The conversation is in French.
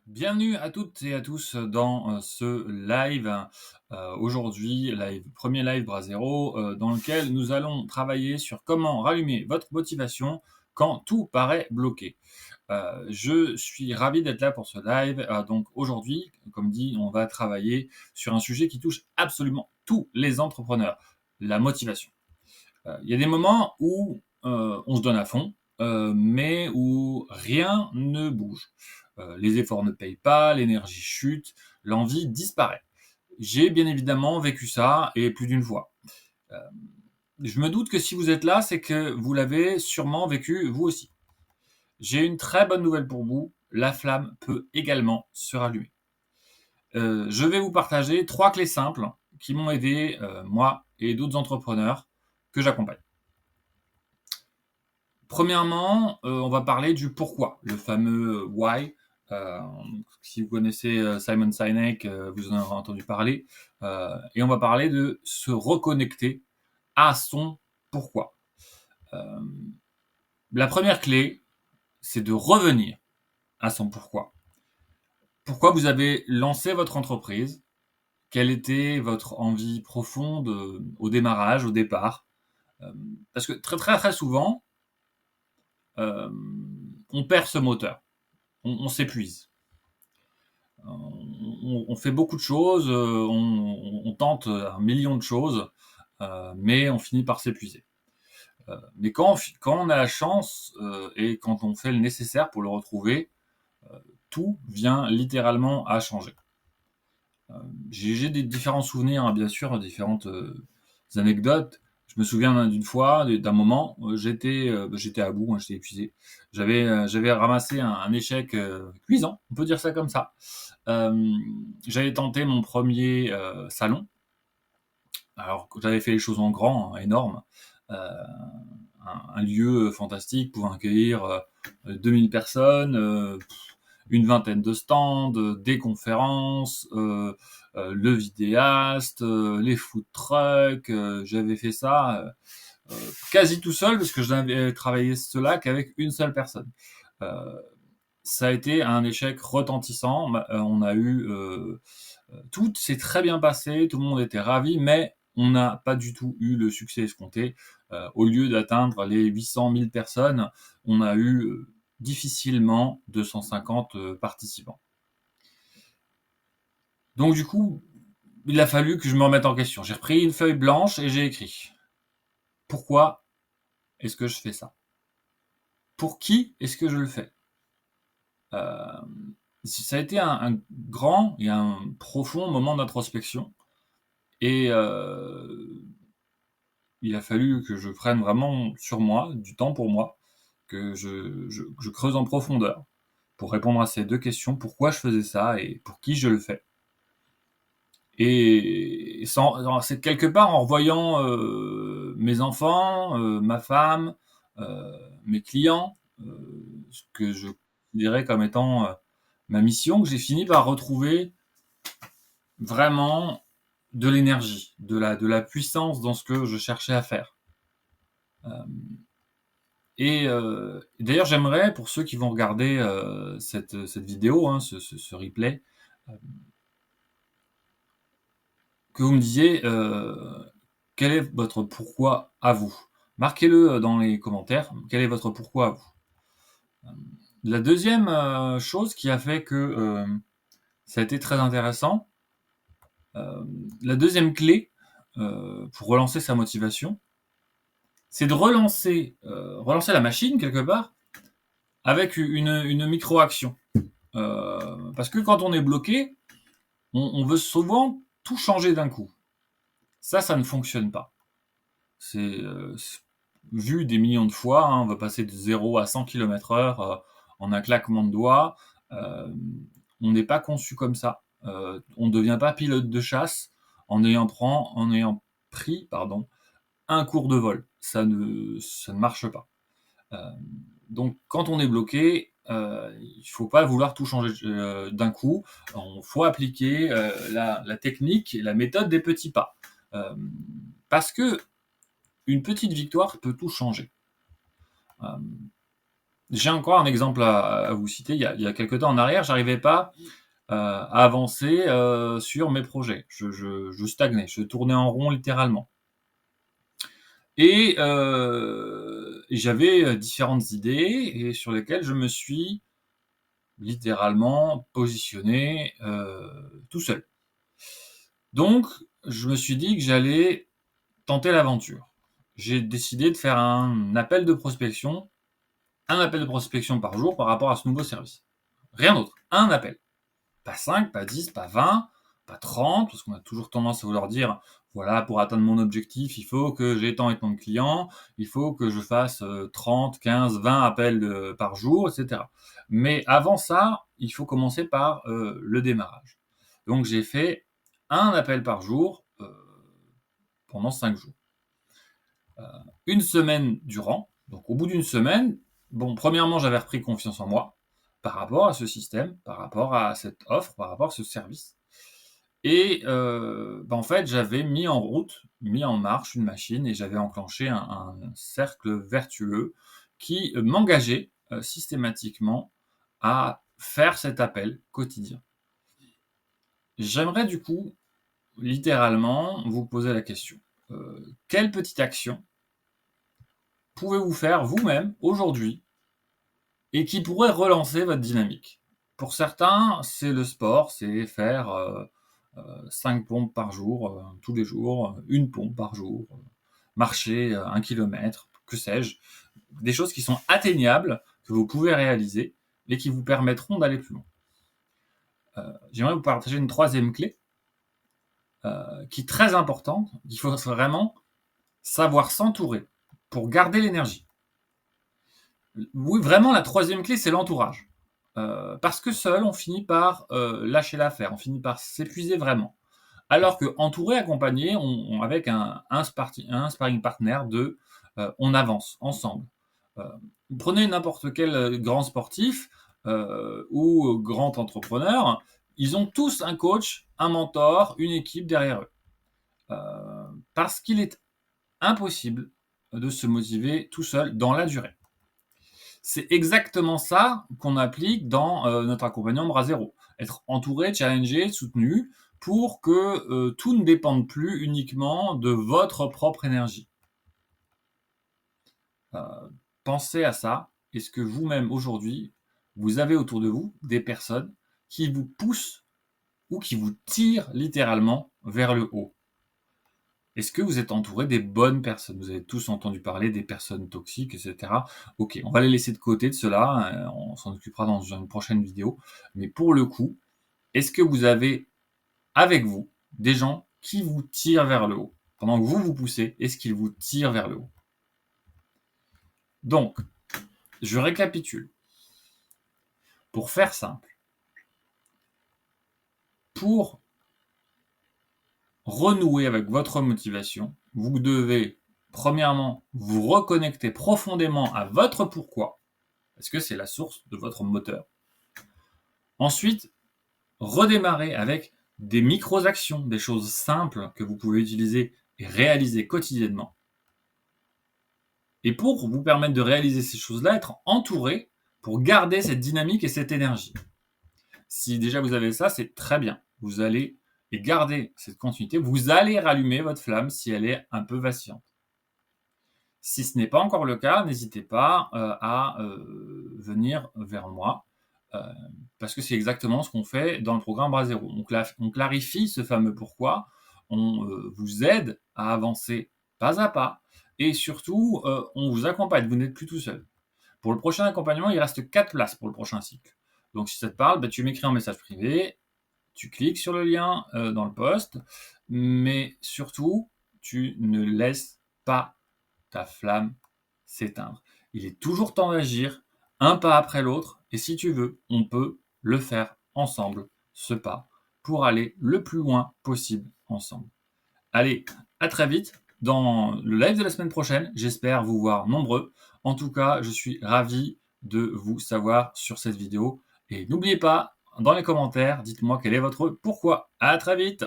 Bienvenue à toutes et à tous dans ce live. Aujourd'hui, premier live Brasero, dans lequel nous allons travailler sur comment rallumer votre motivation quand tout paraît bloqué. Je suis ravi d'être là pour ce live. Donc aujourd'hui, comme dit, on va travailler sur un sujet qui touche absolument tous les entrepreneurs, la motivation. Il y a des moments où on se donne à fond, mais où rien ne bouge. Les efforts ne payent pas, l'énergie chute, l'envie disparaît. J'ai bien évidemment vécu ça, et plus d'une fois. Euh, je me doute que si vous êtes là, c'est que vous l'avez sûrement vécu vous aussi. J'ai une très bonne nouvelle pour vous, la flamme peut également se rallumer. Je vais vous partager 3 clés simples qui m'ont aidé, moi et d'autres entrepreneurs que j'accompagne. Premièrement, on va parler du pourquoi, le fameux why. Euh, Si vous connaissez Simon Sinek, vous en aurez entendu parler. Et on va parler de se reconnecter à son pourquoi. Euh, la première clé, c'est de revenir à son pourquoi. Pourquoi vous avez lancé votre entreprise? Quelle était votre envie profonde au démarrage, au départ? Euh, Parce que très souvent, euh, on perd ce moteur, on s'épuise. On fait beaucoup de choses, on tente un million de choses, mais on finit par s'épuiser. Mais quand on a la chance et quand on fait le nécessaire pour le retrouver, tout vient littéralement à changer. Euh, j'ai des différents souvenirs, hein, bien sûr, différentes anecdotes. Je me souviens d'une fois, d'un moment, j'étais à bout, hein, j'étais épuisé. J'avais ramassé un échec cuisant, on peut dire ça comme ça. Euh, J'avais tenté mon premier salon. Alors j'avais fait les choses en grand, hein, énorme. Euh, un lieu fantastique pour accueillir 2000 personnes, une vingtaine de stands, des conférences, le vidéaste, les food trucks. J'avais fait ça quasi tout seul parce que je n'avais travaillé cela qu'avec une seule personne. Euh, Ça a été un échec retentissant. On a eu tout s'est très bien passé, tout le monde était ravi, mais on n'a pas du tout eu le succès escompté. Au lieu d'atteindre les 800 000 personnes, on a eu difficilement 250 participants. Donc du coup, il a fallu que je me remette en question. J'ai repris une feuille blanche et j'ai écrit. Pourquoi est-ce que je fais ça? Pour qui est-ce que je le fais? euh, Ça a été un grand et un profond moment d'introspection. Et il a fallu que je prenne vraiment sur moi, du temps pour moi, que je creuse en profondeur pour répondre à ces deux questions, pourquoi je faisais ça et pour qui je le fais. Et c'est quelque part en revoyant mes enfants, ma femme, mes clients, ce que je considérais comme étant ma mission, que j'ai fini par retrouver vraiment de l'énergie, de la puissance dans ce que je cherchais à faire. Euh, Et d'ailleurs, j'aimerais, pour ceux qui vont regarder cette vidéo, hein, ce replay, euh, que vous me disiez quel est votre pourquoi à vous. Marquez-le dans les commentaires, quel est votre pourquoi à vous. Euh, La deuxième chose qui a fait que ça a été très intéressant, euh, la deuxième clé pour relancer sa motivation, c'est de relancer la machine quelque part avec une micro-action. Parce que quand on est bloqué, on veut souvent tout changer d'un coup. Ça ne fonctionne pas. C'est vu des millions de fois, hein, on va passer de 0 à 100 km/h en un claquement de doigts. Euh, on n'est pas conçu comme ça. On ne devient pas pilote de chasse en ayant pris un cours de vol. Ça ne marche pas. Euh, donc, quand on est bloqué, il ne faut pas vouloir tout changer d'un coup. Il faut appliquer la technique et la méthode des petits pas. Euh, Parce que une petite victoire peut tout changer. Euh, J'ai encore un exemple à vous citer. Il y a quelque temps en arrière, j'arrivais pas à avancer sur mes projets. Je stagnais, je tournais en rond littéralement. Et j'avais différentes idées et sur lesquelles je me suis littéralement positionné tout seul. Donc, je me suis dit que j'allais tenter l'aventure. J'ai décidé de faire un appel de prospection, par jour par rapport à ce nouveau service. Rien d'autre, un appel. Pas 5, pas 10, pas 20, pas 30, parce qu'on a toujours tendance à vouloir dire, voilà, pour atteindre mon objectif, il faut que j'ai tant et tant de clients, il faut que je fasse 30, 15, 20 appels par jour, etc. Mais avant ça, il faut commencer par le démarrage. Donc j'ai fait un appel par jour pendant 5 jours. Une semaine durant, donc au bout d'une semaine, bon, premièrement, j'avais repris confiance en moi par rapport à ce système, par rapport à cette offre, par rapport à ce service. Et en fait, j'avais mis en route, mis en marche une machine et j'avais enclenché un cercle vertueux qui m'engageait systématiquement à faire cet appel quotidien. J'aimerais du coup, littéralement, vous poser la question. Quelle petite action pouvez-vous faire vous-même aujourd'hui et qui pourrait relancer votre dynamique? Pour certains, c'est le sport, c'est faire 5 pompes par jour, tous les jours, une pompe par jour, marcher 1 kilomètre, que sais-je. Des choses qui sont atteignables, que vous pouvez réaliser et qui vous permettront d'aller plus loin. J'aimerais vous partager une troisième clé qui est très importante. Il faut vraiment savoir s'entourer pour garder l'énergie. Oui, vraiment, la troisième clé, c'est l'entourage. Parce que seul, on finit par lâcher l'affaire, on finit par s'épuiser vraiment. Alors que entouré, accompagné, avec un sparring partner on avance ensemble. Euh, Prenez n'importe quel grand sportif ou grand entrepreneur, ils ont tous un coach, un mentor, une équipe derrière eux. Parce qu'il est impossible de se motiver tout seul dans la durée. C'est exactement ça qu'on applique dans notre accompagnement Bras Zéro. Être entouré, challengé, soutenu pour que tout ne dépende plus uniquement de votre propre énergie. Pensez à ça. Est-ce que vous-même aujourd'hui, vous avez autour de vous des personnes qui vous poussent ou qui vous tirent littéralement vers le haut? Est-ce que vous êtes entouré des bonnes personnes? Vous avez tous entendu parler des personnes toxiques, etc. Ok, on va les laisser de côté de cela, on s'en occupera dans une prochaine vidéo. Mais pour le coup, est-ce que vous avez avec vous des gens qui vous tirent vers le haut? Pendant que vous vous poussez, est-ce qu'ils vous tirent vers le haut? Donc, je récapitule. Pour faire simple, pour renouer avec votre motivation, vous devez premièrement vous reconnecter profondément à votre pourquoi, parce que c'est la source de votre moteur. Ensuite, redémarrer avec des micro-actions, des choses simples que vous pouvez utiliser et réaliser quotidiennement. Et pour vous permettre de réaliser ces choses-là, être entouré pour garder cette dynamique et cette énergie. Si déjà vous avez ça, c'est très bien. Vous allez garder cette continuité, vous allez rallumer votre flamme si elle est un peu vacillante. Si ce n'est pas encore le cas, n'hésitez pas à venir vers moi parce que c'est exactement ce qu'on fait dans le programme Bras Zéro. On clarifie ce fameux pourquoi, on vous aide à avancer pas à pas et surtout on vous accompagne, vous n'êtes plus tout seul. Pour le prochain accompagnement, il reste 4 places pour le prochain cycle. Donc si ça te parle, tu m'écris en message privé, tu cliques sur le lien dans le post, mais surtout, tu ne laisses pas ta flamme s'éteindre. Il est toujours temps d'agir, un pas après l'autre, et si tu veux, on peut le faire ensemble, ce pas, pour aller le plus loin possible ensemble. Allez, à très vite dans le live de la semaine prochaine. J'espère vous voir nombreux. En tout cas, je suis ravi de vous savoir sur cette vidéo. Et n'oubliez pas, dans les commentaires, dites-moi quel est votre pourquoi. À très vite!